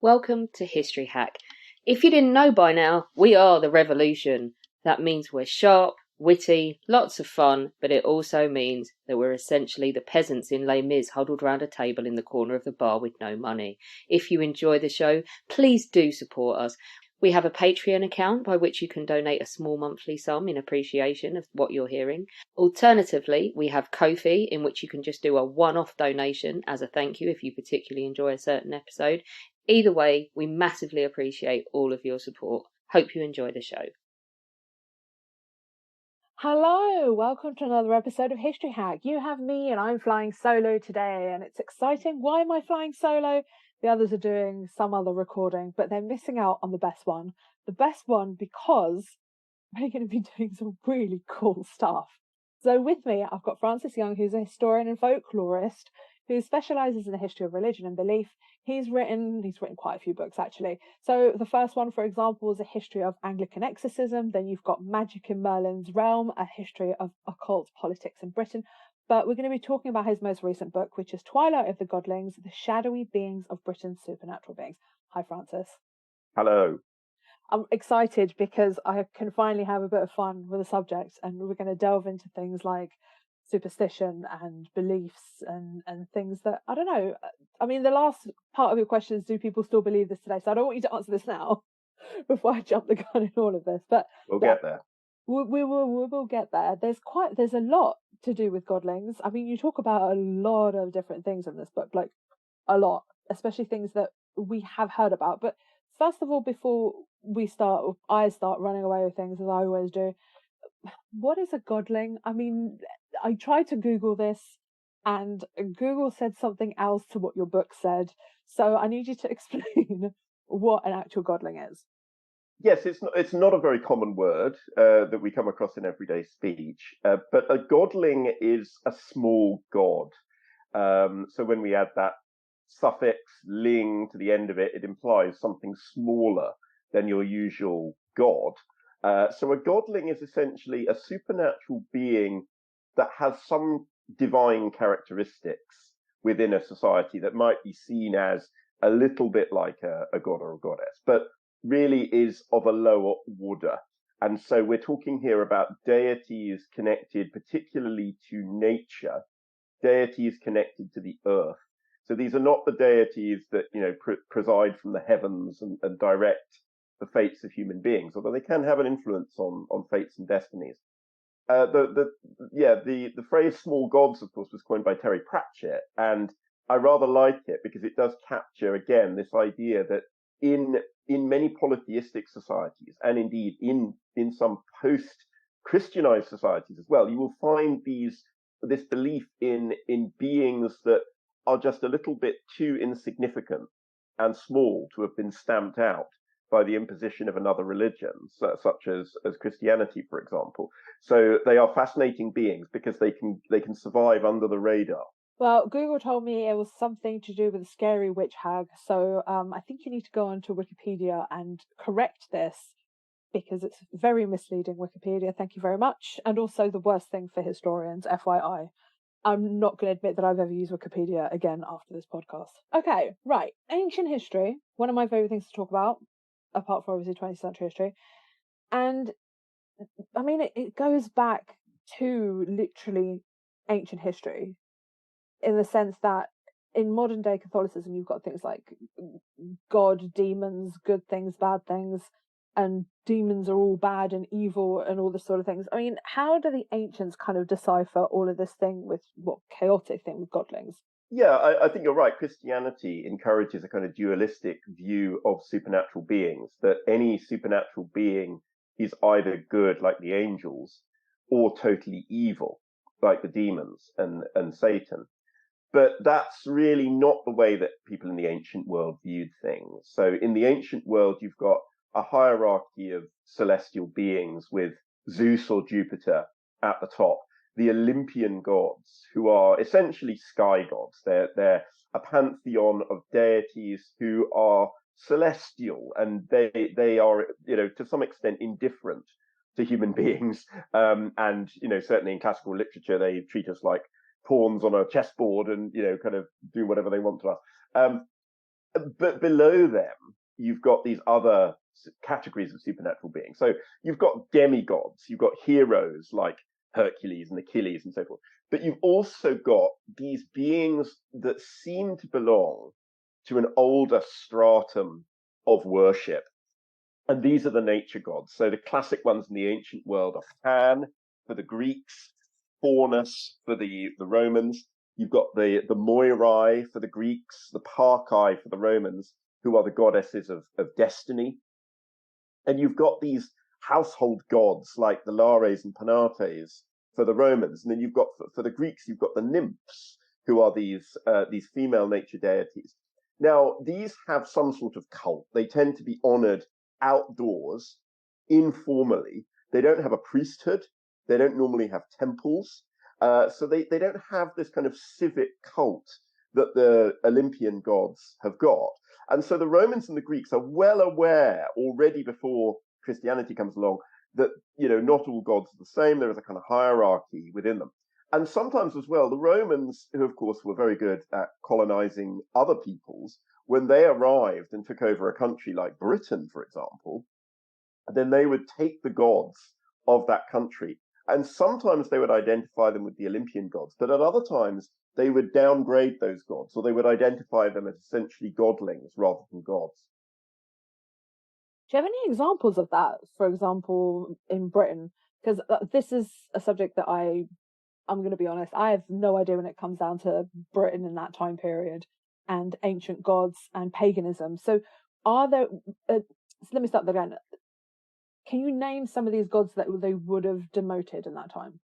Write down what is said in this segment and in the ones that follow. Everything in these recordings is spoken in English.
Welcome to History Hack. If you didn't know by now, we are the revolution. That means we're sharp, witty, lots of fun, but it also means that we're essentially the peasants in Les Mis huddled round a table in the corner of the bar with no money. If you enjoy the show, please do support us. We have a Patreon account by which you can donate a small monthly sum in appreciation of what you're hearing. Alternatively, we have Ko-fi, in which you can just do a one-off donation as a thank you if you particularly enjoy a certain episode. Either way, we massively appreciate all of your support. Hope you enjoy the show. Hello, welcome to another episode of History Hack. You have me and I'm flying solo today and it's exciting. Why am I flying solo? The others are doing some other recording, but they're missing out on the best one. The best one because we're going to be doing some really cool stuff. So with me, I've got Francis Young, who's a historian and folklorist who specialises in the history of religion and belief. He's written quite a few books, actually. So the first one, for example, is a history of Anglican exorcism. Then you've got Magic in Merlin's Realm, a history of occult politics in Britain. But we're going to be talking about his most recent book, which is Twilight of the Godlings, the shadowy beings of Britain's supernatural beings. Hi, Francis. Hello. I'm excited because I can finally have a bit of fun with the subject, and we're going to delve into things like superstition and beliefs and things that, I don't know. I mean, the last part of your question is, do people still believe this today? So I don't want you to answer this now before I jump the gun in all of this. But We'll get there. We will get there. There's a lot to do with Godlings. I mean, you talk about a lot of different things in this book, like a lot, especially things that we have heard about. But first of all, before I start running away with things as I always do, what is a godling? I mean, I tried to Google this and Google said something else to what your book said. So I need you to explain what an actual godling is. Yes, it's not a very common word that we come across in everyday speech, but a godling is a small god. So when we add that suffix ling to the end of it, it implies something smaller than your usual god. So a godling is essentially a supernatural being that has some divine characteristics within a society that might be seen as a little bit like a god or a goddess, but really is of a lower order. And so we're talking here about deities connected particularly to nature, deities connected to the earth. So these are not the deities that, preside from the heavens and direct the fates of human beings, although they can have an influence on fates and destinies. The phrase "small gods," of course, was coined by Terry Pratchett, and I rather like it because it does capture again this idea that in many polytheistic societies, and indeed in some post-Christianized societies as well, you will find this belief in beings that are just a little bit too insignificant and small to have been stamped out by the imposition of another religion, such as Christianity, for example. So they are fascinating beings because they can survive under the radar. Well, Google told me it was something to do with a scary witch hag, so I think you need to go onto Wikipedia and correct this because it's very misleading, Wikipedia. Thank you very much. And also the worst thing for historians, FYI. I'm not going to admit that I've ever used Wikipedia again after this podcast. Okay, right. Ancient history, one of my favorite things to talk about, apart from obviously 20th century history. And I mean, it goes back to literally ancient history in the sense that in modern day Catholicism, you've got things like God, demons, good things, bad things, and demons are all bad and evil and all this sort of things. I mean, how do the ancients kind of decipher all of this thing with chaotic thing with godlings? Yeah, I think you're right. Christianity encourages a kind of dualistic view of supernatural beings, that any supernatural being is either good, like the angels, or totally evil, like the demons and Satan. But that's really not the way that people in the ancient world viewed things. So in the ancient world, you've got a hierarchy of celestial beings with Zeus or Jupiter at the top, the Olympian gods, who are essentially sky gods. They're a pantheon of deities who are celestial, and they are, to some extent indifferent to human beings. And certainly in classical literature, they treat us like pawns on a chessboard and kind of do whatever they want to us. But below them, you've got these other categories of supernatural beings. So you've got demigods, you've got heroes like Hercules and Achilles and so forth. But you've also got these beings that seem to belong to an older stratum of worship. And these are the nature gods. So the classic ones in the ancient world are Pan for the Greeks, Faunus for the Romans. You've got the Moirai for the Greeks, the Parcae for the Romans, who are the goddesses of destiny. And you've got these household gods like the Lares and Penates for the Romans. And then you've got, for the Greeks, you've got the nymphs, who are these female nature deities. Now, these have some sort of cult. They tend to be honored outdoors, informally. They don't have a priesthood. They don't normally have temples. So they don't have this kind of civic cult that the Olympian gods have got. And so the Romans and the Greeks are well aware already before Christianity comes along that, not all gods are the same. There is a kind of hierarchy within them. And sometimes as well, the Romans, who of course were very good at colonizing other peoples, when they arrived and took over a country like Britain, for example, then they would take the gods of that country, and sometimes they would identify them with the Olympian gods, but at other times they would downgrade those gods, or they would identify them as essentially godlings rather than gods. Do you have any examples of that, for example, in Britain? Because this is a subject that I'm going to be honest, I have no idea when it comes down to Britain in that time period and ancient gods and paganism. So are there, so let me start that again. Can you name some of these gods that they would have demoted in that time?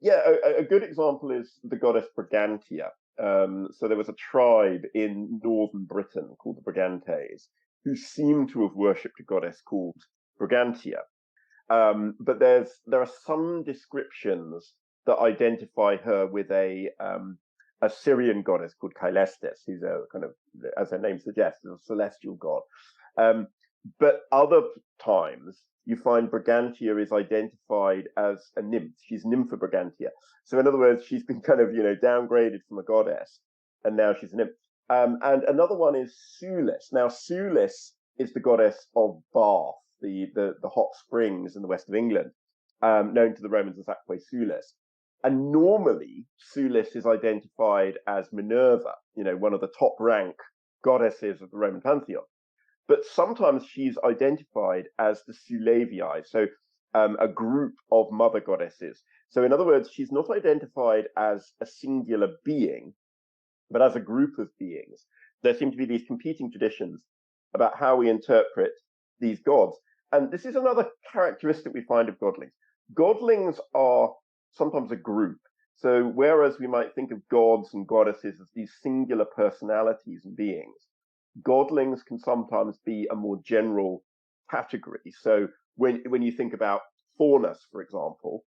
Yeah, a good example is the goddess Brigantia. So there was a tribe in northern Britain called the Brigantes who seem to have worshipped a goddess called Brigantia. But there are some descriptions that identify her with a Syrian goddess called Caelestis, who's a kind of, as her name suggests, a celestial god. But other times you find Brigantia is identified as a nymph. She's Nympha Brigantia. So in other words, she's been kind of, downgraded from a goddess, and now she's a nymph. And another one is Sulis. Now, Sulis is the goddess of Bath, the hot springs in the west of England, known to the Romans as Aquae Sulis. And normally, Sulis is identified as Minerva, one of the top rank goddesses of the Roman pantheon. But sometimes she's identified as the Sulavii, so a group of mother goddesses. So in other words, she's not identified as a singular being, but as a group of beings. There seem to be these competing traditions about how we interpret these gods. And this is another characteristic we find of godlings. Godlings are sometimes a group. So whereas we might think of gods and goddesses as these singular personalities and beings, godlings can sometimes be a more general category. So when you think about Faunus, for example,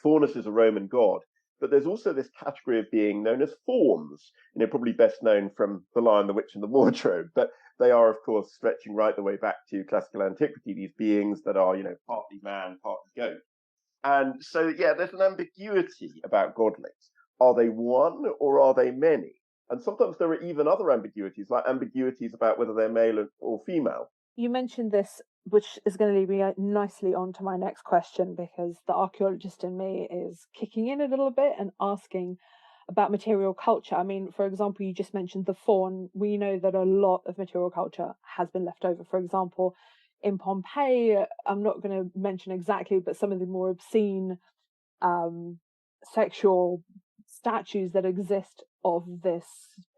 Faunus is a Roman god, but there's also this category of being known as fauns, probably best known from The Lion, the Witch, and the Wardrobe. But they are, of course, stretching right the way back to classical antiquity, these beings that are, partly man, partly goat. And so, yeah, there's an ambiguity about godlings. Are they one or are they many? And sometimes there are even other ambiguities, like ambiguities about whether they're male or female. You mentioned this, which is going to lead me nicely on to my next question, because the archaeologist in me is kicking in a little bit and asking about material culture. I mean, for example, you just mentioned the faun. We know that a lot of material culture has been left over. For example, in Pompeii, I'm not going to mention exactly, but some of the more obscene sexual statues that exist of this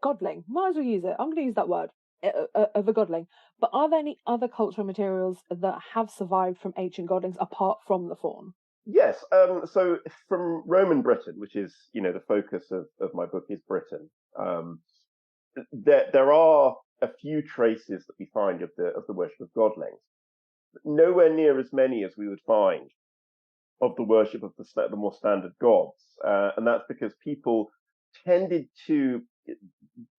godling. Might as well use it. I'm going to use that word, of a godling. But are there any other cultural materials that have survived from ancient godlings apart from the faun? Yes. So from Roman Britain, which is, the focus of my book is Britain, there are a few traces that we find of the worship of godlings. Nowhere near as many as we would find of the worship of the more standard gods, and that's because people tended to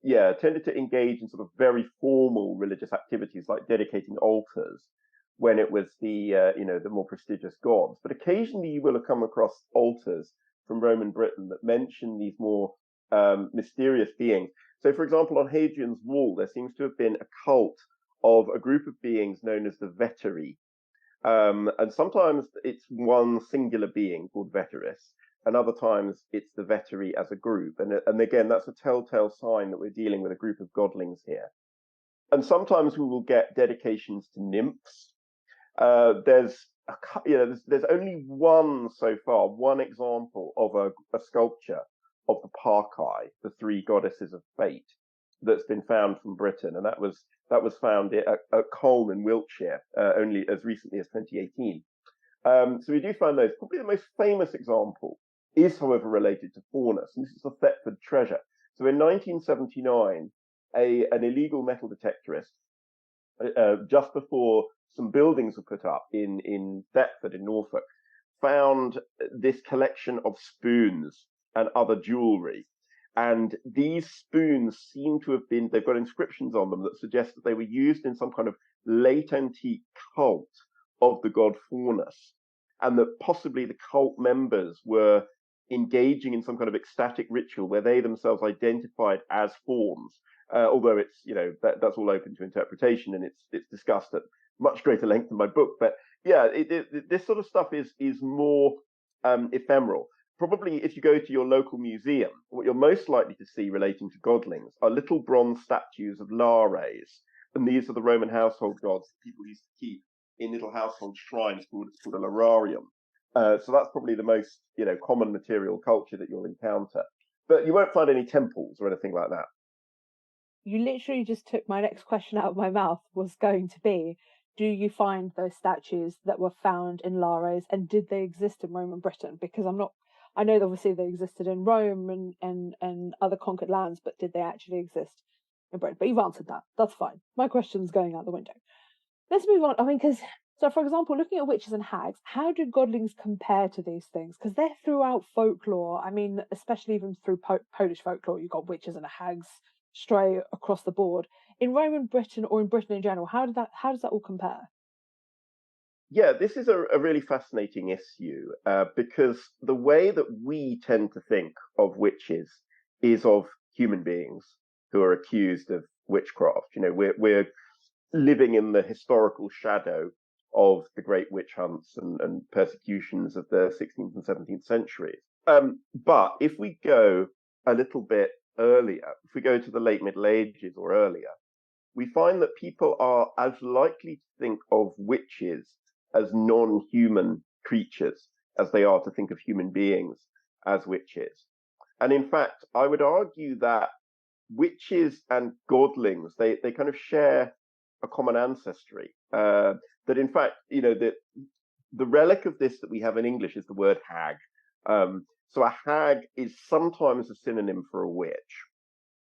engage in sort of very formal religious activities like dedicating altars when it was the more prestigious gods. But occasionally you will have come across altars from Roman Britain that mention these more mysterious beings. So, for example, on Hadrian's Wall, there seems to have been a cult of a group of beings known as the Veteri. And sometimes it's one singular being called Veterus, and other times it's the Veteri as a group. And again, that's a telltale sign that we're dealing with a group of godlings here. And sometimes we will get dedications to nymphs. There's there's only one so far, one example of a sculpture of the Parcae, the three goddesses of fate, that's been found from Britain, and that was found at Colne in Wiltshire only as recently as 2018. So we do find those. Probably the most famous example is, however, related to Faunus, and this is the Thetford treasure. So in 1979, an illegal metal detectorist, just before some buildings were put up in Thetford in Norfolk, found this collection of spoons and other jewellery. And these spoons seem to have been, they've got inscriptions on them that suggest that they were used in some kind of late antique cult of the god Faunus, and that possibly the cult members were engaging in some kind of ecstatic ritual where they themselves identified as fauns. Although it's, that's all open to interpretation, and it's discussed at much greater length in my book. But yeah, this sort of stuff is more ephemeral. Probably if you go to your local museum, what you're most likely to see relating to godlings are little bronze statues of lares. And these are the Roman household gods that people used to keep in little household shrines called a lararium. So that's probably the most, common material culture that you'll encounter. But you won't find any temples or anything like that. You literally just took my next question out of my mouth, was going to be, do you find those statues that were found in Lares, and did they exist in Roman Britain? Because I know that obviously they existed in Rome and other conquered lands, but did they actually exist in Britain? But you've answered that. That's fine. My question's going out the window. Let's move on. I mean, so for example, looking at witches and hags, how do godlings compare to these things? Because they're throughout folklore. I mean, especially even through Polish folklore, you've got witches and hags stray across the board. In Roman Britain or in Britain in general, how does that all compare? Yeah, this is a really fascinating issue because the way that we tend to think of witches is of human beings who are accused of witchcraft. We're living in the historical shadow of the great witch hunts and persecutions of the 16th and 17th centuries. But if we go a little bit earlier, if we go to the late Middle Ages or earlier, we find that people are as likely to think of witches as non-human creatures as they are to think of human beings as witches. And in fact, I would argue that witches and godlings, they kind of share a common ancestry. That in fact, the relic of this that we have in English is the word hag. So a hag is sometimes a synonym for a witch.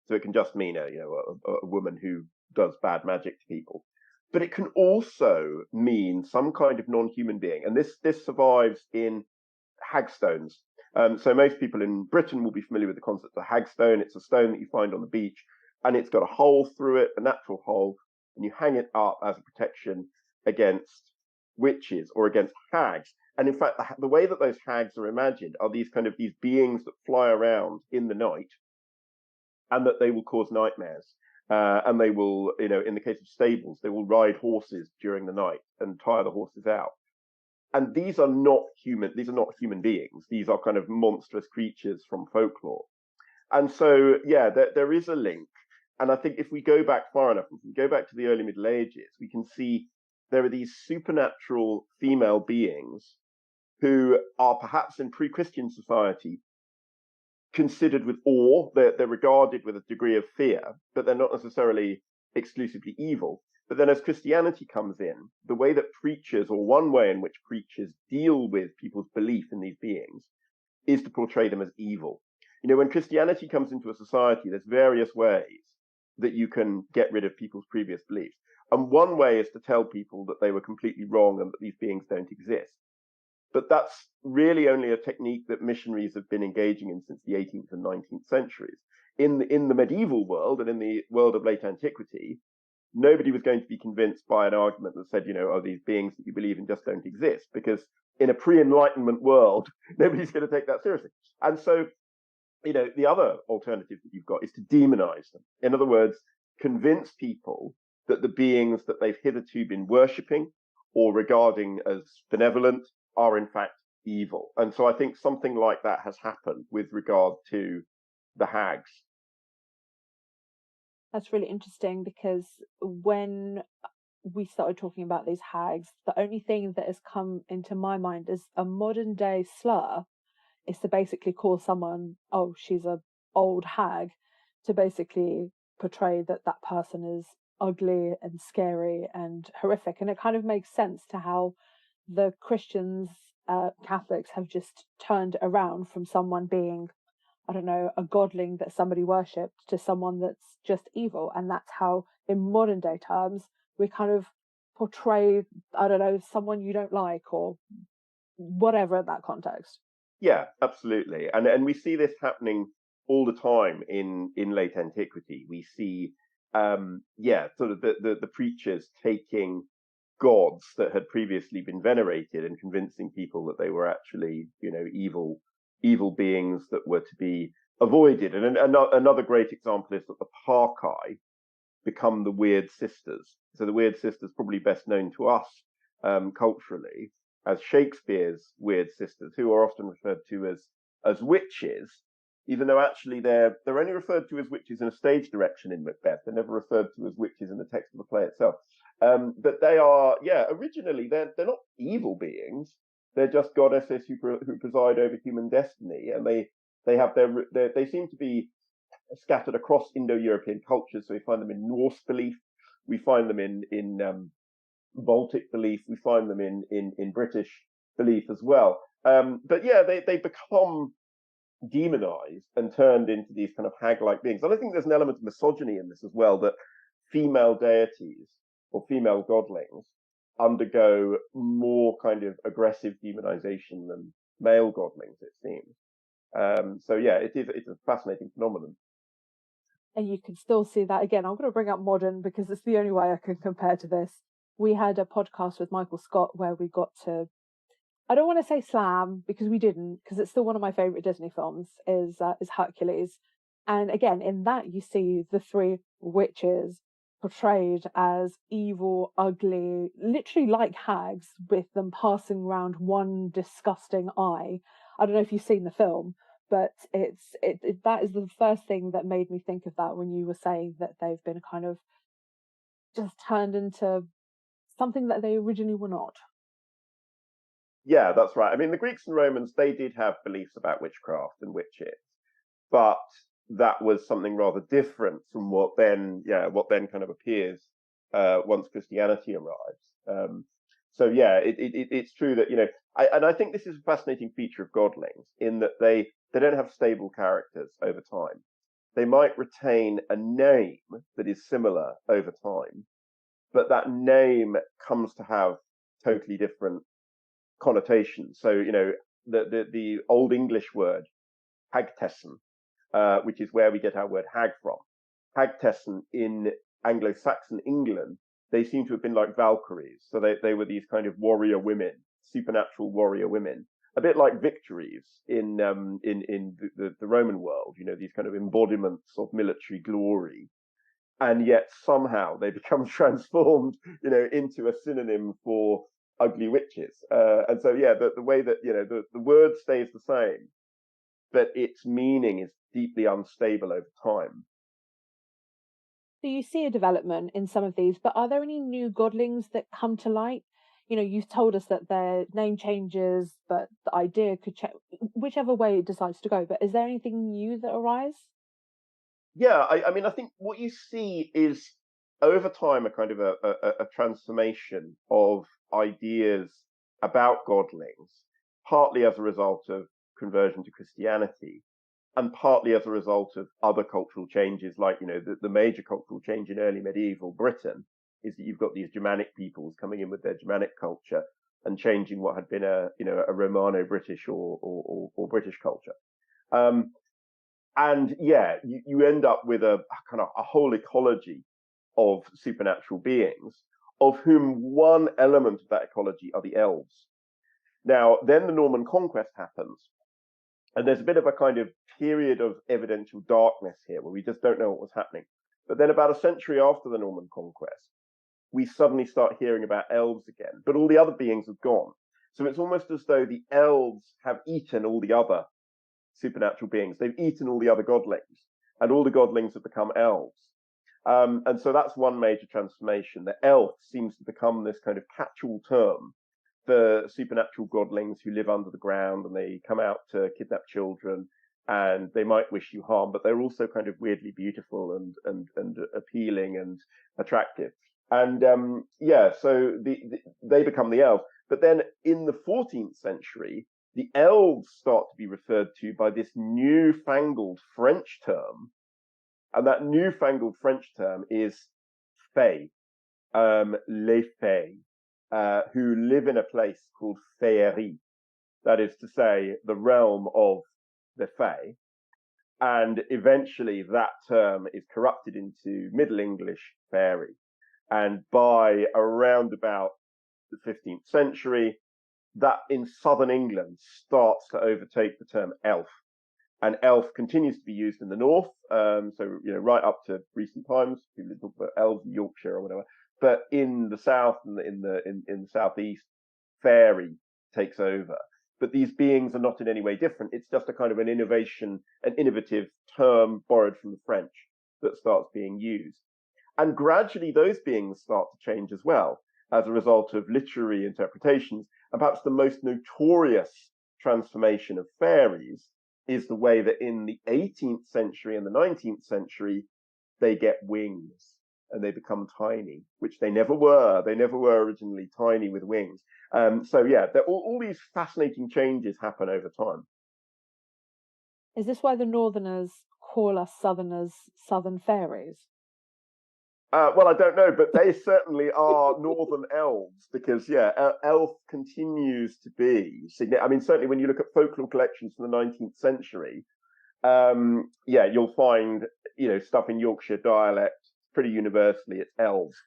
So it can just mean a woman who does bad magic to people. But it can also mean some kind of non-human being. And this survives in hagstones. So most people in Britain will be familiar with the concept of a hagstone. It's a stone that you find on the beach, and it's got a hole through it, a natural hole, and you hang it up as a protection against witches or against hags. And in fact, the way that those hags are imagined are these beings that fly around in the night, and that they will cause nightmares. And they will, in the case of stables, they will ride horses during the night and tire the horses out. And these are not human. These are not human beings. These are kind of monstrous creatures from folklore. And so, yeah, there is a link. And I think if we go back far enough, if we go back to the early Middle Ages, we can see there are these supernatural female beings who are perhaps in pre-Christian society considered with awe. They're regarded with a degree of fear, but they're not necessarily exclusively evil. But then as Christianity comes in, the way that preachers, or one way in which preachers deal with people's belief in these beings, is to portray them as evil. When Christianity comes into a society, there's various ways that you can get rid of people's previous beliefs. And one way is to tell people that they were completely wrong and that these beings don't exist. But that's really only a technique that missionaries have been engaging in since the 18th and 19th centuries. In the medieval world and in the world of late antiquity, nobody was going to be convinced by an argument that said, these beings that you believe in just don't exist, because in a pre-Enlightenment world, nobody's going to take that seriously. And so the other alternative that you've got is to demonize them. In other words, convince people that the beings that they've hitherto been worshipping or regarding as benevolent are in fact evil. And so I think something like that has happened with regard to the hags. That's really interesting, because when we started talking about these hags, the only thing that has come into my mind is a modern day slur is to basically call someone, oh, she's a old hag, to basically portray that that person is ugly and scary and horrific. And it kind of makes sense to how the Christians, Catholics, have just turned around from someone being, I don't know, a godling that somebody worshipped to someone that's just evil. And that's how, in modern day terms, we kind of portray, I don't know, someone you don't like or whatever in that context. Yeah, absolutely. And we see this happening all the time in late antiquity. We see sort of the preachers taking gods that had previously been venerated and convincing people that they were actually, evil beings that were to be avoided. And another great example is that the Parcae become the Weird Sisters. So the Weird Sisters, probably best known to us culturally as Shakespeare's Weird Sisters, who are often referred to as witches, even though actually they're only referred to as witches in a stage direction in Macbeth. They're never referred to as witches in the text of the play itself. But they are, originally they're not evil beings. They're just goddesses who preside over human destiny, and they have they seem to be scattered across Indo-European cultures. So we find them in Norse belief, we find them in Baltic belief, we find them in British belief as well. But yeah, they become demonized and turned into these kind of hag-like beings. And I think there's an element of misogyny in this as well, that female deities or female godlings undergo more kind of aggressive demonization than male godlings, it seems. So yeah, it's a fascinating phenomenon. And you can still see that again. I'm going to bring up modern because it's the only way I can compare to this. We had a podcast with Michael Scott where we got to, I don't want to say slam because we didn't, because it's still one of my favorite Disney films, is Hercules. And again, in that you see the three witches portrayed as evil, ugly, literally like hags, with them passing around one disgusting eye. I don't know if you've seen the film, but that is the first thing that made me think of that when you were saying that they've been kind of just turned into something that they originally were not. Yeah, that's right. I mean, the Greeks and Romans, they did have beliefs about witchcraft and witches, but that was something rather different from what then kind of appears once Christianity arrives. So yeah, it's true that I think this is a fascinating feature of Godlings in that they don't have stable characters over time. They might retain a name that is similar over time, but that name comes to have totally different connotations. So the Old English word hagtessen, which is where we get our word hag from. Hagtessen in Anglo-Saxon England, they seem to have been like Valkyries. So they were these kind of warrior women, supernatural warrior women, a bit like victories in the Roman world. These kind of embodiments of military glory, and yet somehow they become transformed, into a synonym for ugly witches. And so yeah, the way that the word stays the same, but its meaning is deeply unstable over time. So you see a development in some of these, but are there any new godlings that come to light? You've told us that their name changes, but the idea could change whichever way it decides to go. But is there anything new that arises? Yeah, I mean, I think what you see is over time a kind of a transformation of ideas about godlings, partly as a result of conversion to Christianity, and partly as a result of other cultural changes, like the major cultural change in early medieval Britain is that you've got these Germanic peoples coming in with their Germanic culture and changing what had been a Romano-British or British culture. And yeah, you end up with a kind of a whole ecology of supernatural beings, of whom one element of that ecology are the elves. Now, then the Norman conquest happens, And there's a bit of a kind of period of evidential darkness here where we just don't know what was happening. But then about a century after the Norman conquest, we suddenly start hearing about elves again, but all the other beings have gone. So it's almost as though the elves have eaten all the other supernatural beings. They've eaten all the other godlings, and all the godlings have become elves. And so that's one major transformation. The elf seems to become this kind of catch-all term for supernatural godlings who live under the ground, and they come out to kidnap children, and they might wish you harm, but they're also kind of weirdly beautiful and appealing and attractive. And so they become the elves. But then in the 14th century, the elves start to be referred to by this newfangled French term, and that newfangled French term is fées, les fées, who live in a place called Féerie. That is to say, the realm of the Fae. And eventually that term is corrupted into Middle English fairy. And by around about the 15th century, that in southern England starts to overtake the term elf. And elf continues to be used in the north, right up to recent times. People talk about elves in Yorkshire or whatever. But in the south and in the southeast, fairy takes over. But these beings are not in any way different. It's just a kind of an innovative term borrowed from the French that starts being used. And gradually those beings start to change as well as a result of literary interpretations. And perhaps the most notorious transformation of fairies is the way that in the 18th century and the 19th century, they get wings and they become tiny, which they never were. They never were originally tiny with wings. All these fascinating changes happen over time. Is this why the Northerners call us Southerners Southern fairies? Well, I don't know, but they certainly are Northern elves because, elf continues to be significant. I mean, certainly when you look at folklore collections from the 19th century, you'll find, stuff in Yorkshire dialect pretty universally. It's elves.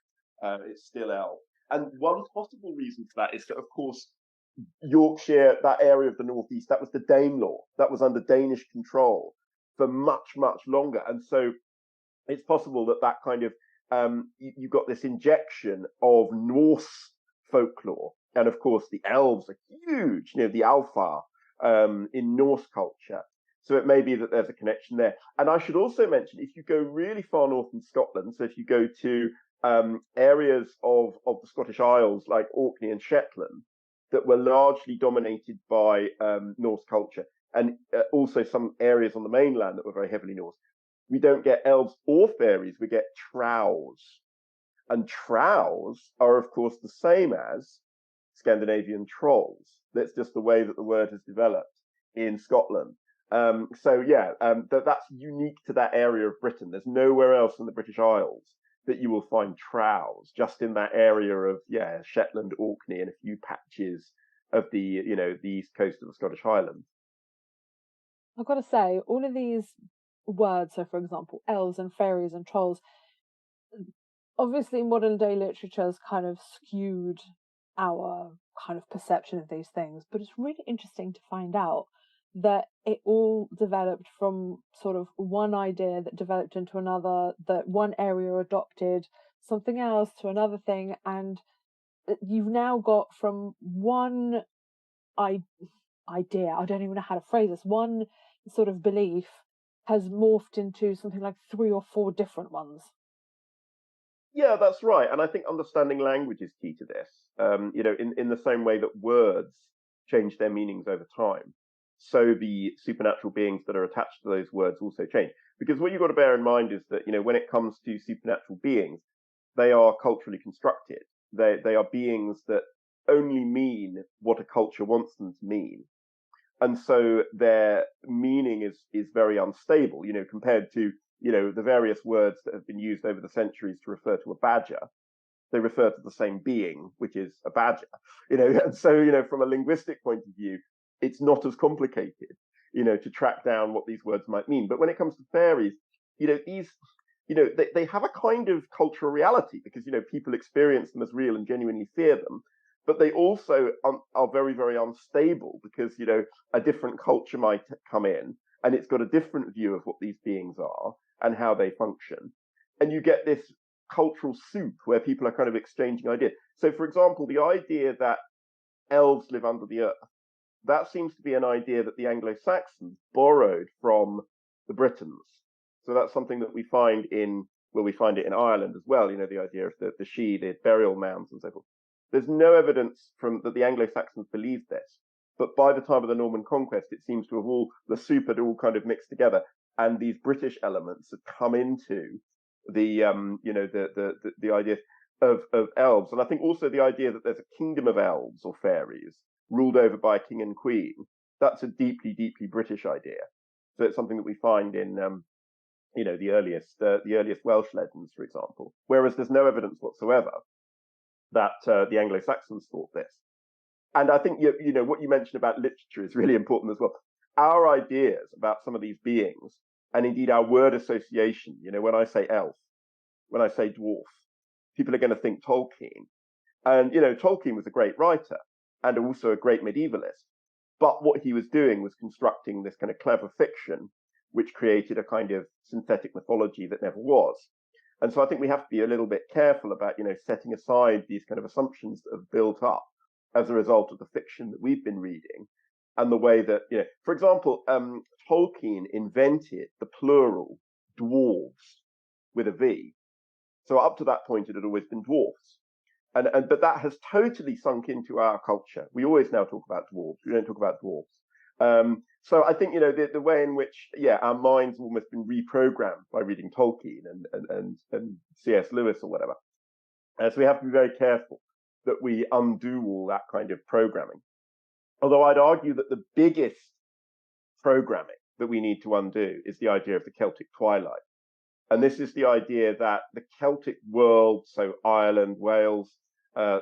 It's still elf. And one possible reason for that is that, of course, Yorkshire, that area of the northeast, that was the Danelaw. That was under Danish control for much, much longer. And so it's possible that kind of you got this injection of Norse folklore, and of course the elves are huge, the Alfar in Norse culture. So it may be that there's a connection there. And I should also mention, if you go really far north in Scotland, so if you go to areas of the Scottish Isles like Orkney and Shetland that were largely dominated by Norse culture, and also some areas on the mainland that were very heavily Norse, we don't get elves or fairies, we get trows. And trows are, of course, the same as Scandinavian trolls. That's just the way that the word has developed in Scotland. That's unique to that area of Britain. There's nowhere else in the British Isles that you will find trows, just in that area of, Shetland, Orkney, and a few patches of the east coast of the Scottish Highlands. I've got to say, all of these words, so for example, elves and fairies and trolls, obviously modern day literature has kind of skewed our kind of perception of these things, but it's really interesting to find out that it all developed from sort of one idea that developed into another, that one area adopted something else to another thing, and you've now got from one idea, I don't even know how to phrase this, one sort of belief has morphed into something like 3 or 4 different ones. Yeah, that's right. And I think understanding language is key to this. In the same way that words change their meanings over time, so the supernatural beings that are attached to those words also change. Because what you've got to bear in mind is that, when it comes to supernatural beings, they are culturally constructed. They are beings that only mean what a culture wants them to mean. And so their meaning is very unstable, compared to, the various words that have been used over the centuries to refer to a badger. They refer to the same being, which is a badger, and so, from a linguistic point of view, it's not as complicated, to track down what these words might mean. But when it comes to fairies, they have a kind of cultural reality because, people experience them as real and genuinely fear them. but they also are very, very unstable because, a different culture might come in and it's got a different view of what these beings are and how they function. And you get this cultural soup where people are kind of exchanging ideas. So, for example, the idea that elves live under the earth, that seems to be an idea that the Anglo-Saxons borrowed from the Britons. So that's something that we find we find it in Ireland as well, the idea of the Sidhe, the burial mounds and so forth. There's no evidence that the Anglo-Saxons believed this, but by the time of the Norman conquest, it seems to have the soup had all kind of mixed together, and these British elements had come into the idea of elves. And I think also the idea that there's a kingdom of elves or fairies ruled over by a king and queen. That's a deeply, deeply British idea. So it's something that we find in the earliest Welsh legends, for example. Whereas there's no evidence whatsoever that the Anglo-Saxons thought this. And I think what you mentioned about literature is really important as well. Our ideas about some of these beings, and indeed our word association. When I say elf, when I say dwarf, people are going to think Tolkien. And Tolkien was a great writer and also a great medievalist. But what he was doing was constructing this kind of clever fiction, which created a kind of synthetic mythology that never was. And so I think we have to be a little bit careful about, setting aside these kind of assumptions that have built up as a result of the fiction that we've been reading and the way that, for example, Tolkien invented the plural dwarves with a V. So up to that point, it had always been dwarfs. But that has totally sunk into our culture. We always now talk about dwarves. We don't talk about dwarfs. So I think the way in which our minds have almost been reprogrammed by reading Tolkien and C.S. Lewis or whatever. So we have to be very careful that we undo all that kind of programming. Although I'd argue that the biggest programming that we need to undo is the idea of the Celtic twilight. And this is the idea that the Celtic world, so Ireland, Wales,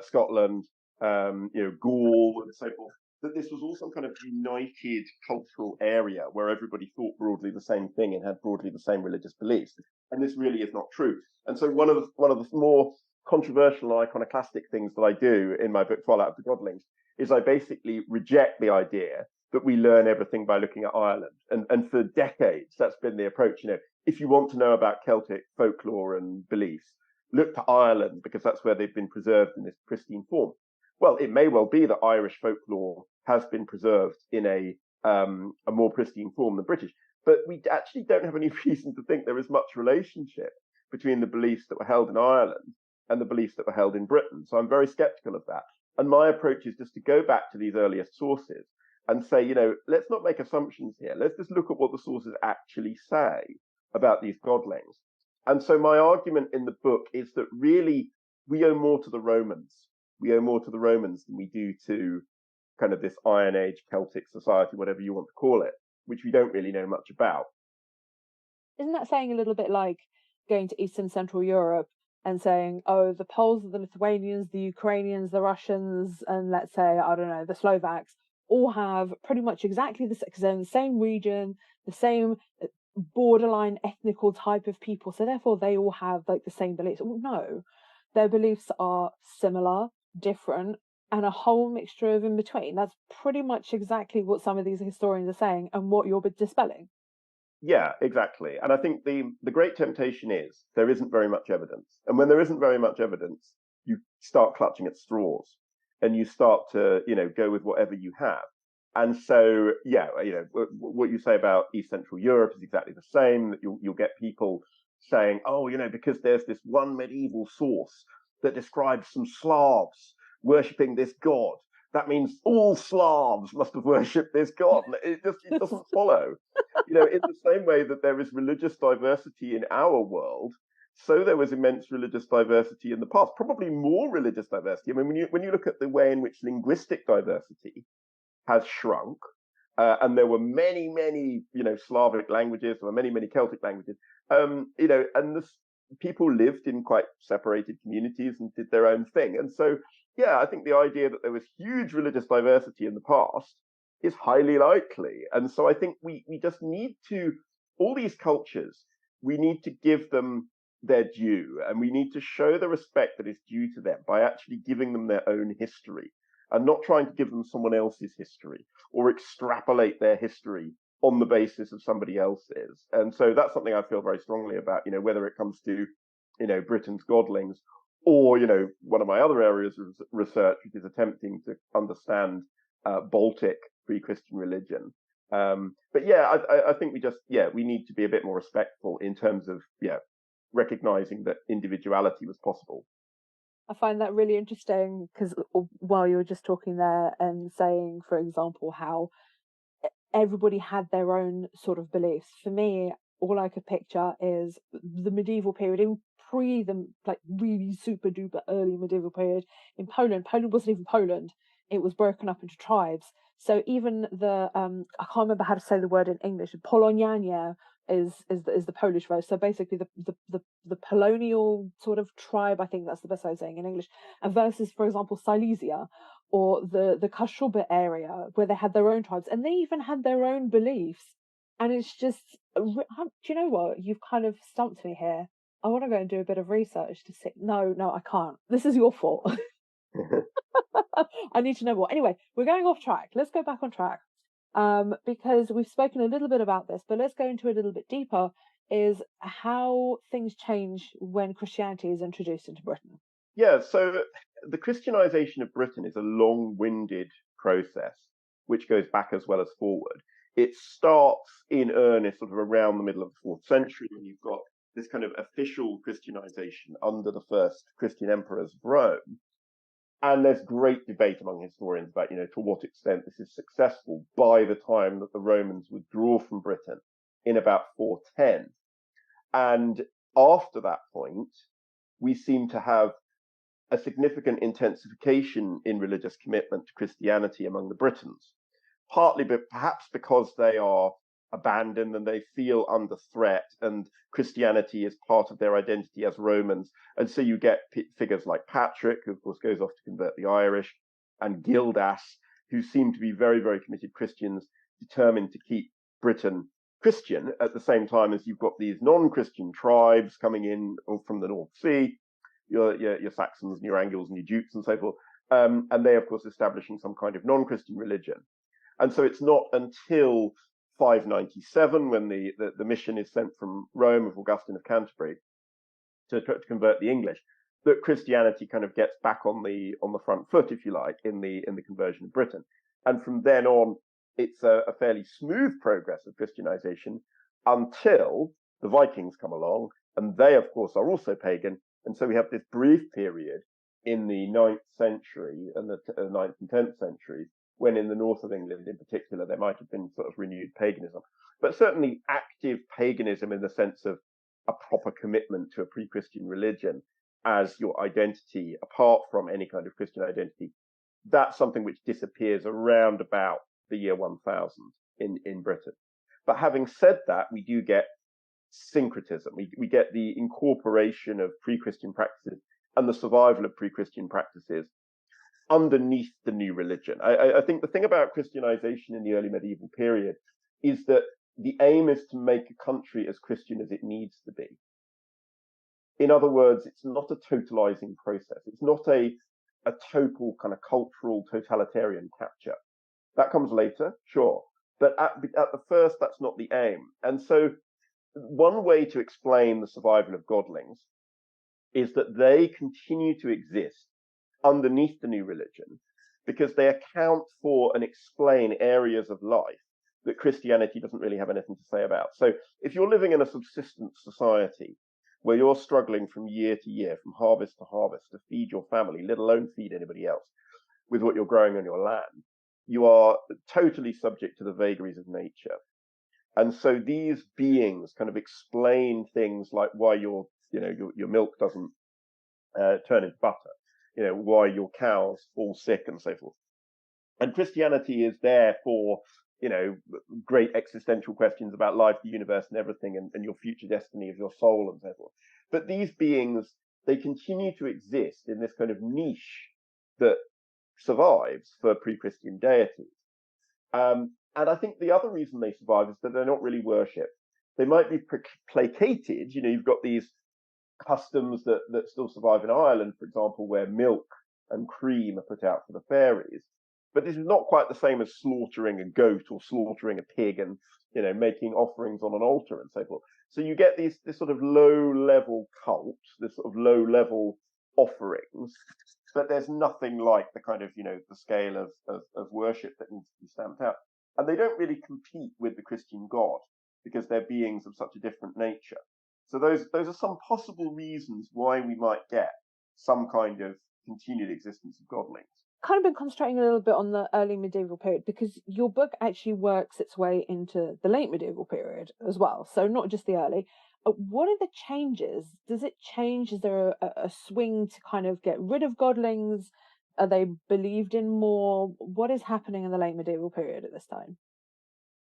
Scotland, Gaul, and so forth, that this was all some kind of united cultural area where everybody thought broadly the same thing and had broadly the same religious beliefs. And this really is not true. And so one of the more controversial and iconoclastic things that I do in my book Twilight of the Godlings is I basically reject the idea that we learn everything by looking at Ireland. And for decades, that's been the approach. If you want to know about Celtic folklore and beliefs, look to Ireland because that's where they've been preserved in this pristine form. Well, it may well be that Irish folklore has been preserved in a more pristine form than British, but we actually don't have any reason to think there is much relationship between the beliefs that were held in Ireland and the beliefs that were held in Britain. So I'm very skeptical of that. And my approach is just to go back to these earliest sources and say, let's not make assumptions here. Let's just look at what the sources actually say about these godlings. And so my argument in the book is that really we owe more to the Romans. We owe more to the Romans than we do to kind of this Iron Age Celtic society, whatever you want to call it, which we don't really know much about. Isn't that saying a little bit like going to Eastern Central Europe and saying, oh, the Poles, the Lithuanians, the Ukrainians, the Russians, and let's say, I don't know, the Slovaks all have pretty much exactly the because they're in the same region, the same borderline ethnical type of people, so therefore they all have like the same beliefs. Well, no, their beliefs are similar, different, and a whole mixture of in between. That's pretty much exactly what some of these historians are saying and what you're dispelling. Yeah, exactly. And I think the great temptation is there isn't very much evidence. And when there isn't very much evidence, you start clutching at straws and you start to, go with whatever you have. And so, what you say about East Central Europe is exactly the same, that you'll get people saying, oh, because there's this one medieval source that describes some Slavs worshipping this god, that means all Slavs must have worshipped this god. It doesn't follow. In the same way that there is religious diversity in our world, so there was immense religious diversity in the past, probably more religious diversity. I mean, when you look at the way in which linguistic diversity has shrunk, and there were many, many, Slavic languages, there were many, many Celtic languages, and people lived in quite separated communities and did their own thing. And so, I think the idea that there was huge religious diversity in the past is highly likely. And so I think we just need to, all these cultures, we need to give them their due, and we need to show the respect that is due to them by actually giving them their own history and not trying to give them someone else's history or extrapolate their history on the basis of somebody else's. And so that's something I feel very strongly about, whether it comes to, Britain's Godlings, or, one of my other areas of research, which is attempting to understand Baltic pre-Christian religion. But yeah, I think we need to be a bit more respectful in terms of, recognizing that individuality was possible. I find that really interesting because while you were just talking there and saying, for example, how everybody had their own sort of beliefs. For me, all I could picture is the medieval period, in the like really super duper early medieval period in Poland. Poland wasn't even Poland; it was broken up into tribes. So even the I can't remember how to say the word in English. Polonianie is the Polish word. So basically, the Polonial sort of tribe. I think that's the best way of saying it in English. And versus, for example, Silesia or the Kashuba area where they had their own tribes and they even had their own beliefs. And it's just, do you know what? You've kind of stumped me here. I want to go and do a bit of research to see. No, I can't. This is your fault. I need to know more. Anyway, we're going off track. Let's go back on track. Because we've spoken a little bit about this, but let's go into a little bit deeper, is how things change when Christianity is introduced into Britain. Yeah, so the Christianization of Britain is a long-winded process, which goes back as well as forward. It starts in earnest sort of around the middle of the 4th century, when you've got this kind of official Christianization under the first Christian emperors of Rome. And there's great debate among historians about, to what extent this is successful by the time that the Romans withdraw from Britain in about 410. And after that point, we seem to have a significant intensification in religious commitment to Christianity among the Britons, partly perhaps because they are abandoned and they feel under threat, and Christianity is part of their identity as Romans. And so you get figures like Patrick, who of course goes off to convert the Irish, and Gildas, who seem to be very, very committed Christians, determined to keep Britain Christian, at the same time as you've got these non-Christian tribes coming in from the North Sea, your Saxons and your Angles and your Jutes and so forth, and they, of course, establishing some kind of non-Christian religion. And so it's not until 597, when the mission is sent from Rome of Augustine of Canterbury to convert the English, that Christianity kind of gets back on the front foot, if you like, in the conversion of Britain. And from then on, it's a fairly smooth progress of Christianization until the Vikings come along, and they, of course, are also pagan. And so we have this brief period in the 9th century and the 9th and 10th centuries, when in the north of England in particular, there might have been sort of renewed paganism, but certainly active paganism in the sense of a proper commitment to a pre-Christian religion as your identity, apart from any kind of Christian identity. That's something which disappears around about the year 1000 in Britain. But having said that, we do get syncretism. We get the incorporation of pre-Christian practices and the survival of pre-Christian practices underneath the new religion. I think the thing about Christianization in the early medieval period is that the aim is to make a country as Christian as it needs to be. In other words, it's not a totalizing process. It's not a total kind of cultural totalitarian capture. That comes later, sure. But at the first, that's not the aim. And so one way to explain the survival of Godlings is that they continue to exist underneath the new religion because they account for and explain areas of life that Christianity doesn't really have anything to say about. So if you're living in a subsistence society where you're struggling from year to year, from harvest to harvest, to feed your family, let alone feed anybody else, with what you're growing on your land, you are totally subject to the vagaries of nature. And so these beings kind of explain things like why your milk doesn't turn into butter, why your cows fall sick and so forth. And Christianity is there for, great existential questions about life, the universe and everything, and your future destiny of your soul and so forth. But these beings, they continue to exist in this kind of niche that survives for pre-Christian deities. And I think the other reason they survive is that they're not really worshipped. They might be placated. You've got these customs that still survive in Ireland, for example, where milk and cream are put out for the fairies. But this is not quite the same as slaughtering a goat or slaughtering a pig and making offerings on an altar and so forth. So you get this sort of low level cult, this sort of low level offerings, but there's nothing like the kind of the scale of worship that needs to be stamped out. And they don't really compete with the Christian God because they're beings of such a different nature. So those are some possible reasons why we might get some kind of continued existence of godlings. Kind of been concentrating a little bit on the early medieval period because your book actually works its way into the late medieval period as well. So not just the early. What are the changes? Does it change? Is there a swing to kind of get rid of godlings? Are they believed in more? What is happening in the late medieval period at this time?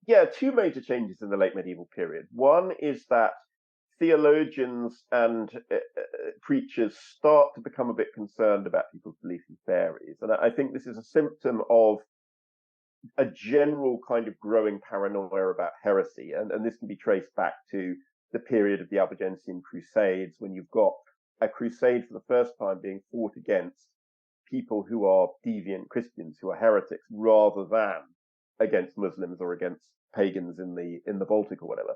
Yeah, two major changes in the late medieval period. One is that theologians and preachers start to become a bit concerned about people's belief in fairies. And I think this is a symptom of a general kind of growing paranoia about heresy. And this can be traced back to the period of the Albigensian Crusades, when you've got a crusade for the first time being fought against people who are deviant Christians, who are heretics, rather than against Muslims or against pagans in the Baltic or whatever.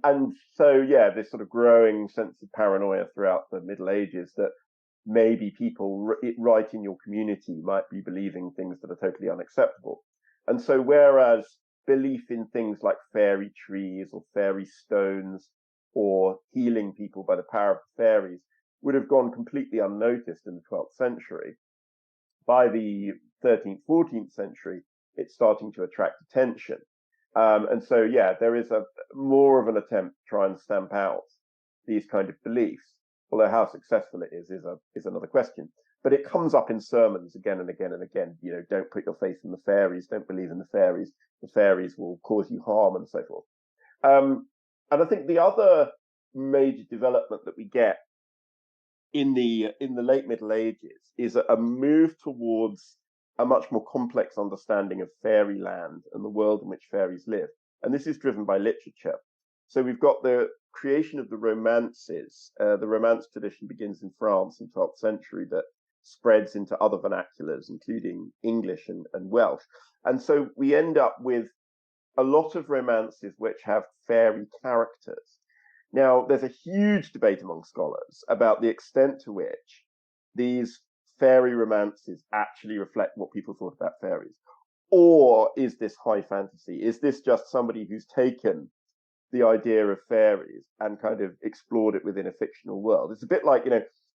And so, yeah, this sort of growing sense of paranoia throughout the Middle Ages that maybe people right in your community might be believing things that are totally unacceptable. And so whereas belief in things like fairy trees or fairy stones or healing people by the power of the fairies would have gone completely unnoticed in the 12th century, by the 13th, 14th century, it's starting to attract attention. And so, yeah, there is a more of an attempt to try and stamp out these kind of beliefs. Although how successful it is another question. But it comes up in sermons again and again and again. Don't put your faith in the fairies. Don't believe in the fairies. The fairies will cause you harm and so forth. And I think the other major development that we get in the late Middle Ages is a move towards a much more complex understanding of fairyland and the world in which fairies live. And this is driven by literature. So we've got the creation of the romances. The romance tradition begins in France in 12th century that spreads into other vernaculars, including English and Welsh. And so we end up with a lot of romances which have fairy characters. Now, there's a huge debate among scholars about the extent to which these fairy romances actually reflect what people thought about fairies. Or is this high fantasy? Is this just somebody who's taken the idea of fairies and kind of explored it within a fictional world? It's a bit like,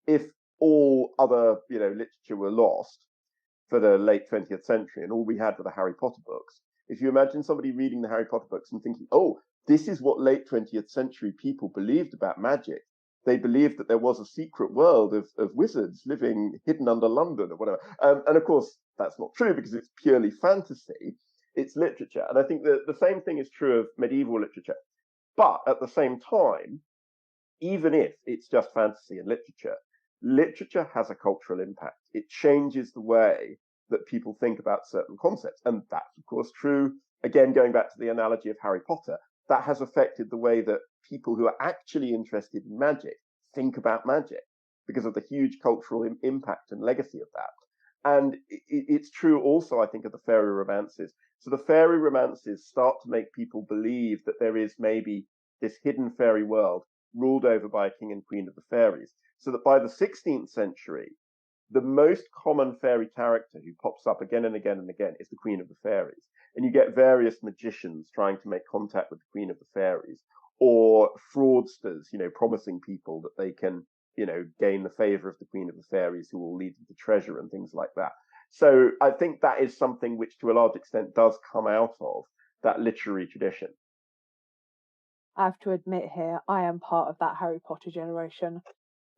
if all other, literature were lost for the late 20th century and all we had were the Harry Potter books. If you imagine somebody reading the Harry Potter books and thinking, oh, this is what late 20th century people believed about magic. They believed that there was a secret world of wizards living hidden under London or whatever. And of course, that's not true because it's purely fantasy. It's literature. And I think that the same thing is true of medieval literature. But at the same time, even if it's just fantasy and literature has a cultural impact. It changes the way that people think about certain concepts. And that's, of course, true. Again, going back to the analogy of Harry Potter, that has affected the way that people who are actually interested in magic think about magic because of the huge cultural impact and legacy of that. And it's true also, I think, of the fairy romances. So the fairy romances start to make people believe that there is maybe this hidden fairy world ruled over by a king and queen of the fairies. So that by the 16th century, the most common fairy character who pops up again and again and again is the Queen of the Fairies. And you get various magicians trying to make contact with the Queen of the Fairies, or fraudsters, promising people that they can, gain the favor of the Queen of the Fairies who will lead them to treasure and things like that. So I think that is something which to a large extent does come out of that literary tradition. I have to admit here, I am part of that Harry Potter generation.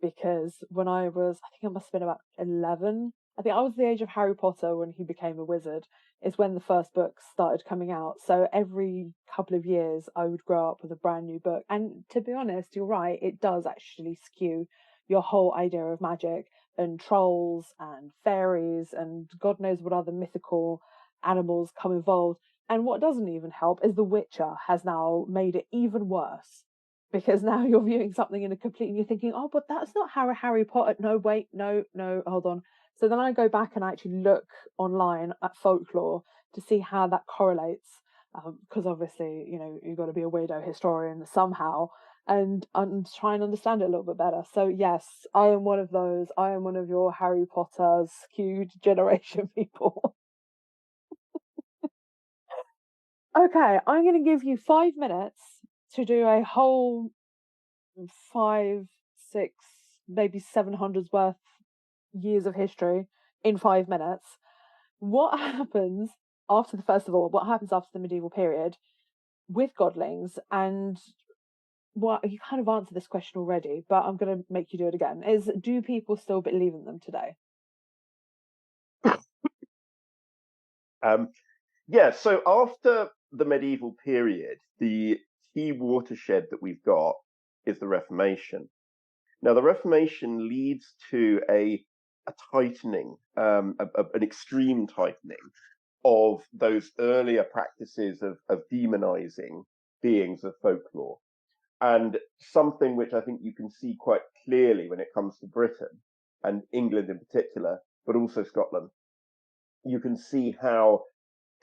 Because when I think I must have been about 11. I think I was the age of Harry Potter when he became a wizard, is when the first books started coming out. So every couple of years I would grow up with a brand new book. And to be honest, you're right, it does actually skew your whole idea of magic and trolls and fairies and God knows what other mythical animals come involved. And what doesn't even help is The Witcher has now made it even worse. because now you're viewing something in a completely, you're thinking, oh, but that's not Harry Potter. No, wait, no, hold on. So then I go back and I actually look online at folklore to see how that correlates, because obviously, you've got to be a weirdo historian somehow, and try and understand it a little bit better. So yes, I am one of those. I am one of your Harry Potter skewed generation people. Okay, I'm going to give you 5 minutes to do a whole 5, 6, maybe 700's worth years of history in 5 minutes. What happens after first of all, what happens after the medieval period with Godlings? And what, you kind of answered this question already, but I'm going to make you do it again, is do people still believe in them today? Yeah, so after the medieval period, the key watershed that we've got is the Reformation. Now, the Reformation leads to a tightening, an extreme tightening of those earlier practices of demonizing beings of folklore. And something which I think you can see quite clearly when it comes to Britain and England in particular, but also Scotland. You can see how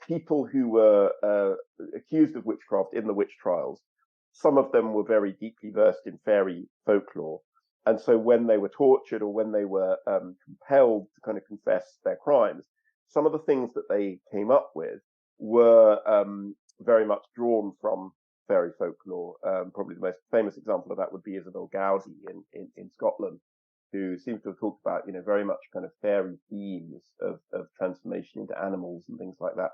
people who were accused of witchcraft in the witch trials, some of them were very deeply versed in fairy folklore. And so when they were tortured or when they were compelled to kind of confess their crimes, some of the things that they came up with were very much drawn from fairy folklore. Probably the most famous example of that would be Isabel Gowsy in Scotland, who seems to have talked about, very much kind of fairy themes of transformation into animals and things like that.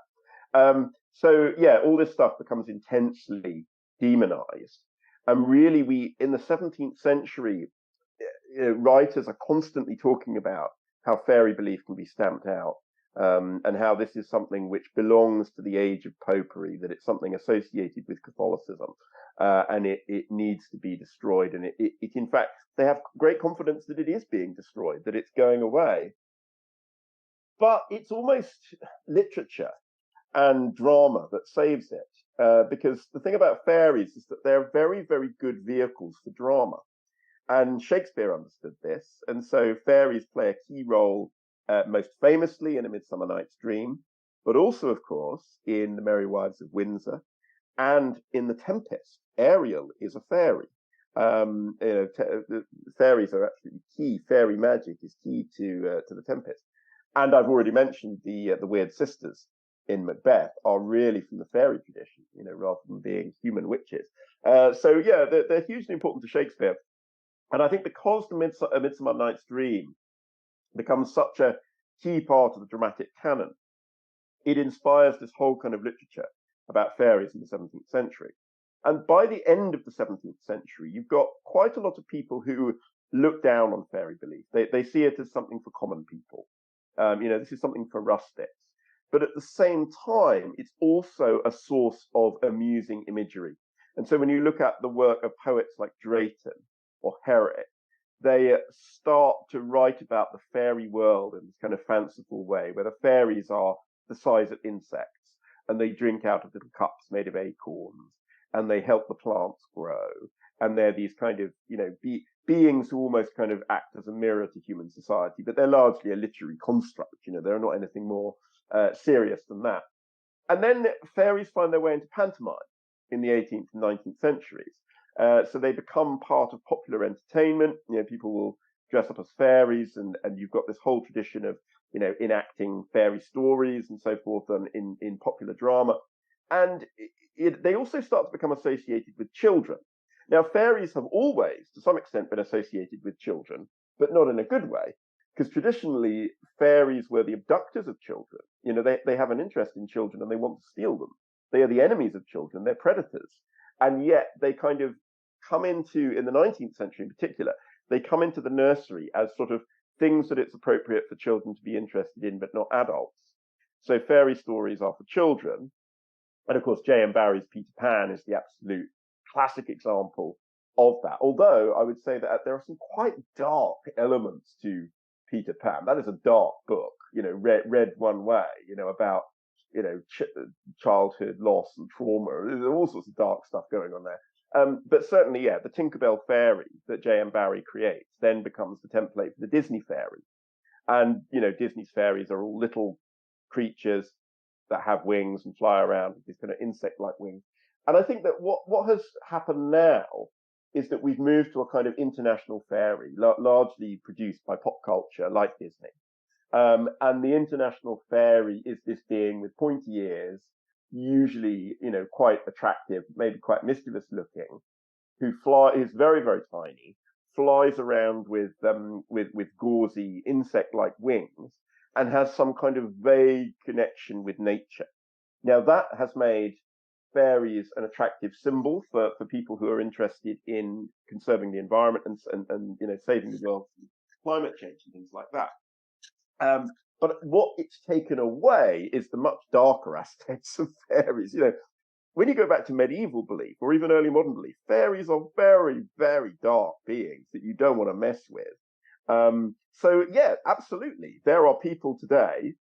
So yeah, all this stuff becomes intensely demonized. And really, in the 17th century, writers are constantly talking about how fairy belief can be stamped out, and how this is something which belongs to the age of popery, that it's something associated with Catholicism, and it needs to be destroyed. And it in fact, they have great confidence that it is being destroyed, that it's going away. But it's almost literature and drama that saves it, because the thing about fairies is that they're very, very good vehicles for drama. And Shakespeare understood this, and so fairies play a key role, most famously in A Midsummer Night's Dream, but also, of course, in The Merry Wives of Windsor and in The Tempest. Ariel is a fairy. The fairies are actually key. Fairy magic is key to The Tempest. And I've already mentioned the Weird Sisters in Macbeth are really from the fairy tradition, rather than being human witches. So yeah, they're hugely important to Shakespeare. And I think because A Midsummer Night's Dream becomes such a key part of the dramatic canon, it inspires this whole kind of literature about fairies in the 17th century. And by the end of the 17th century, you've got quite a lot of people who look down on fairy belief. They see it as something for common people. This is something for rustics. But at the same time, it's also a source of amusing imagery. And so when you look at the work of poets like Drayton or Herrick, they start to write about the fairy world in this kind of fanciful way, where the fairies are the size of insects, and they drink out of little cups made of acorns, and they help the plants grow. And they're these kind of, beings who almost kind of act as a mirror to human society, but they're largely a literary construct. They're not anything more serious than that. And then fairies find their way into pantomime in the 18th and 19th centuries. So they become part of popular entertainment. People will dress up as fairies, and you've got this whole tradition of, enacting fairy stories and so forth in popular drama. And they also start to become associated with children. Now, fairies have always, to some extent, been associated with children, but not in a good way, because traditionally fairies were the abductors of children. They have an interest in children and they want to steal them. They are the enemies of children. They're predators. And yet they kind of come into, in the 19th century in particular, they come into the nursery as sort of things that it's appropriate for children to be interested in, but not adults. So fairy stories are for children. And of course, J.M. Barrie's Peter Pan is the absolute classic example of that. Although I would say that there are some quite dark elements to Peter Pan. That is a dark book, read one way, about, childhood loss and trauma. There's all sorts of dark stuff going on there. But certainly, yeah, the Tinkerbell fairy that J.M. Barrie creates then becomes the template for the Disney fairy. And, Disney's fairies are all little creatures that have wings and fly around with these kind of insect-like wings. And I think that what has happened now is that we've moved to a kind of international fairy, largely produced by pop culture like Disney. And the international fairy is this being with pointy ears, usually, quite attractive, maybe quite mischievous looking, is very, very tiny, flies around with gauzy insect-like wings, and has some kind of vague connection with nature. Now that has made fairies an attractive symbol for people who are interested in conserving the environment and saving the world from climate change and things like that. But what it's taken away is the much darker aspects of fairies. When you go back to medieval belief or even early modern belief, fairies are very, very dark beings that you don't want to mess with. So yeah, absolutely. There are people today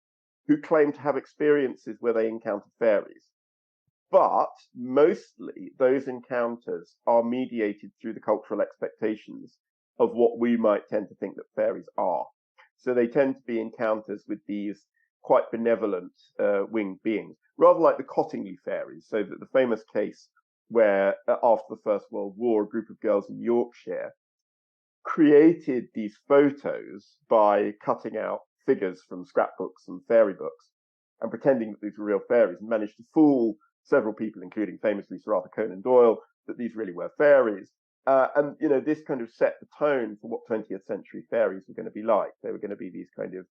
who claim to have experiences where they encounter fairies. But mostly those encounters are mediated through the cultural expectations of what we might tend to think that fairies are. So they tend to be encounters with these quite benevolent winged beings, rather like the Cottingley fairies. So that the famous case where after the First World War, a group of girls in Yorkshire created these photos by cutting out figures from scrapbooks and fairy books and pretending that these were real fairies, and managed to fool several people, including famously Sir Arthur Conan Doyle, that these really were fairies. And this kind of set the tone for what 20th century fairies were going to be like. They were going to be these kind of,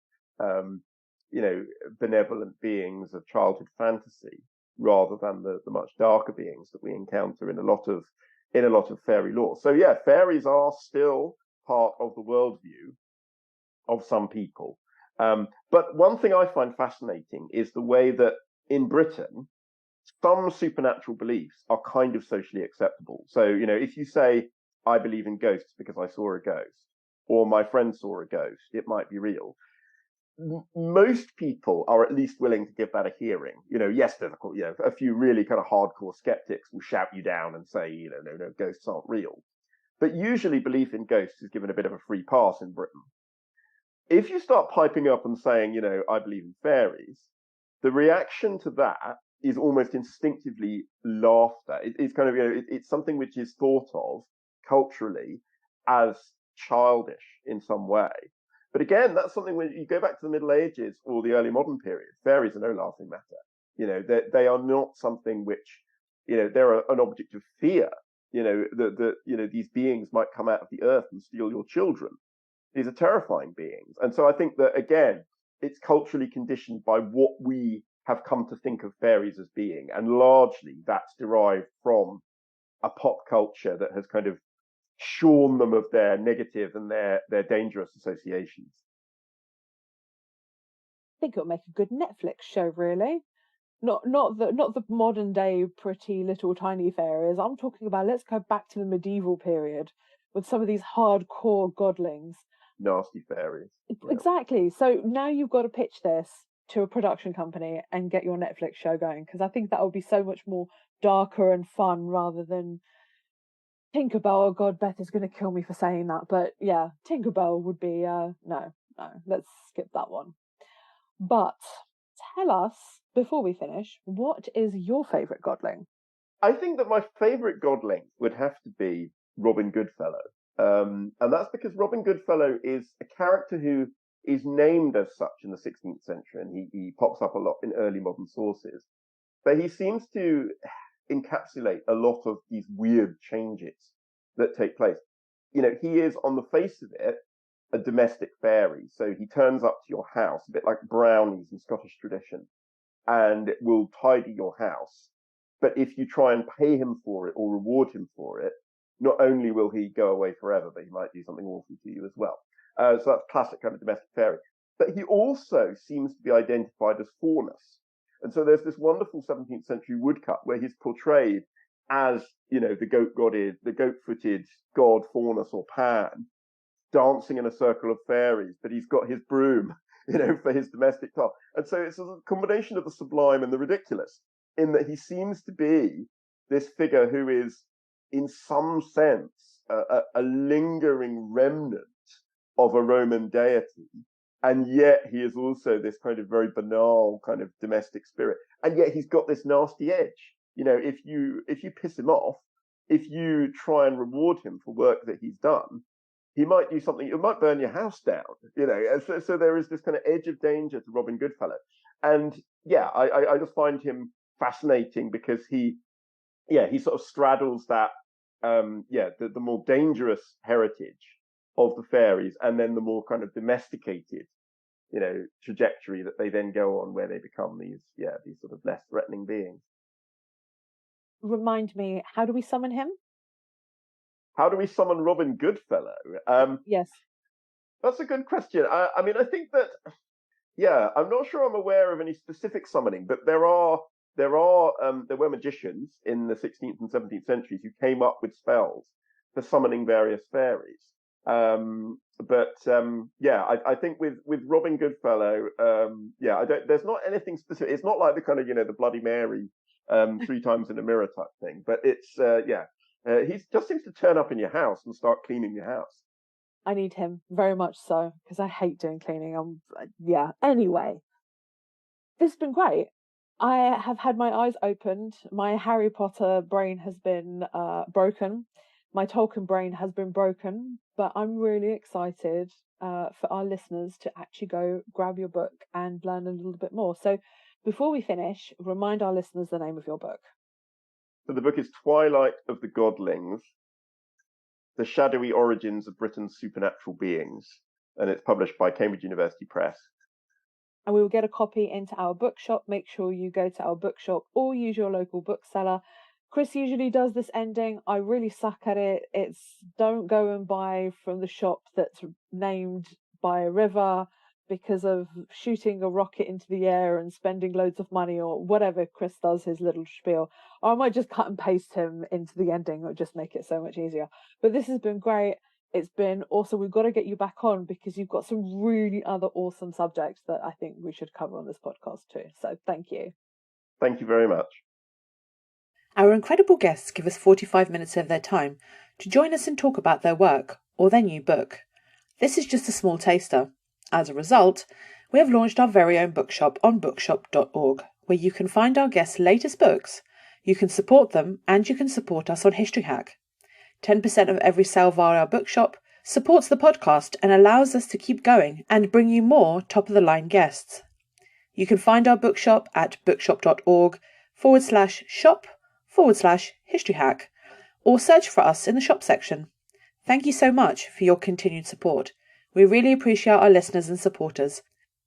benevolent beings of childhood fantasy, rather than the much darker beings that we encounter in a lot of fairy lore. So yeah, fairies are still part of the worldview of some people. But one thing I find fascinating is the way that in Britain, some supernatural beliefs are kind of socially acceptable. So, if you say, I believe in ghosts because I saw a ghost, or my friend saw a ghost, it might be real. Most people are at least willing to give that a hearing. Yes, there's a few really kind of hardcore skeptics will shout you down and say, no, ghosts aren't real. But usually belief in ghosts is given a bit of a free pass in Britain. If you start piping up and saying, I believe in fairies, the reaction to that is almost instinctively laughter. It's kind of, it's something which is thought of culturally as childish in some way. But again, that's something when you go back to the Middle Ages or the early modern period, fairies are no laughing matter. They are not something which, they're an object of fear. These beings might come out of the earth and steal your children. These are terrifying beings. And so I think that, again, it's culturally conditioned by what we have come to think of fairies as being. And largely that's derived from a pop culture that has kind of shorn them of their negative and their dangerous associations. I think it would make a good Netflix show, really. Not the modern day pretty little tiny fairies. I'm talking about, let's go back to the medieval period with some of these hardcore godlings. Nasty fairies. Exactly. So now you've got to pitch this to a production company and get your Netflix show going, because I think that would be so much more darker and fun rather than Tinkerbell. Oh God, Beth is going to kill me for saying that, but yeah, Tinkerbell would be no, let's skip that one. But tell us, before we finish, what is your favourite godling? I think that my favourite godling would have to be Robin Goodfellow. And that's because Robin Goodfellow is a character who is named as such in the 16th century, and he pops up a lot in early modern sources. But he seems to encapsulate a lot of these weird changes that take place. He is, on the face of it, a domestic fairy. So he turns up to your house, a bit like brownies in Scottish tradition, and will tidy your house. But if you try and pay him for it or reward him for it, not only will he go away forever, but he might do something awful to you as well. So that's classic kind of domestic fairy. But he also seems to be identified as Faunus. And so there's this wonderful 17th century woodcut where he's portrayed as, the goat-footed god Faunus or Pan, dancing in a circle of fairies, but he's got his broom, for his domestic task. And so it's a combination of the sublime and the ridiculous, in that he seems to be this figure who is, in some sense, a lingering remnant of a Roman deity. And yet he is also this kind of very banal kind of domestic spirit. And yet he's got this nasty edge. If you piss him off, if you try and reward him for work that he's done, he might do something. It might burn your house down. And so there is this kind of edge of danger to Robin Goodfellow. And yeah, I just find him fascinating because he sort of straddles that the more dangerous heritage of the fairies, and then the more kind of domesticated, trajectory that they then go on, where they become these sort of less threatening beings. Remind me, how do we summon him? How do we summon Robin Goodfellow? Yes, that's a good question. I mean, I think that I'm not sure I'm aware of any specific summoning, but there were magicians in the 16th and 17th centuries who came up with spells for summoning various fairies. I think with Robin Goodfellow, there's not anything specific. It's not like the kind of the Bloody Mary 3 times in a mirror type thing, but it's he just seems to turn up in your house and start cleaning your house. I need him very much so, because I hate doing cleaning. Anyway, this has been great. I have had my eyes opened. My Harry Potter brain has been broken. My Tolkien brain has been broken, but I'm really excited for our listeners to actually go grab your book and learn a little bit more. So before we finish, remind our listeners the name of your book. So the book is Twilight of the Godlings, The Shadowy Origins of Britain's Supernatural Beings, and it's published by Cambridge University Press. And we will get a copy into our bookshop. Make sure you go to our bookshop or use your local bookseller. Chris usually does this ending. I really suck at it. It's don't go and buy from the shop that's named by a river because of shooting a rocket into the air and spending loads of money, or whatever Chris does his little spiel. Or I might just cut and paste him into the ending, or just make it so much easier. But this has been great. It's been awesome. We've got to get you back on because you've got some really other awesome subjects that I think we should cover on this podcast too. So thank you. Thank you very much. Our incredible guests give us 45 minutes of their time to join us and talk about their work or their new book. This is just a small taster. As a result, we have launched our very own bookshop on bookshop.org, where you can find our guests' latest books, you can support them, and you can support us on History Hack. 10% of every sale via our bookshop supports the podcast and allows us to keep going and bring you more top-of-the-line guests. You can find our bookshop at bookshop.org/shop/History Hack, or search for us in the shop section. Thank you so much for your continued support. We really appreciate our listeners and supporters.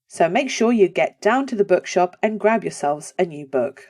So make sure you get down to the bookshop and grab yourselves a new book.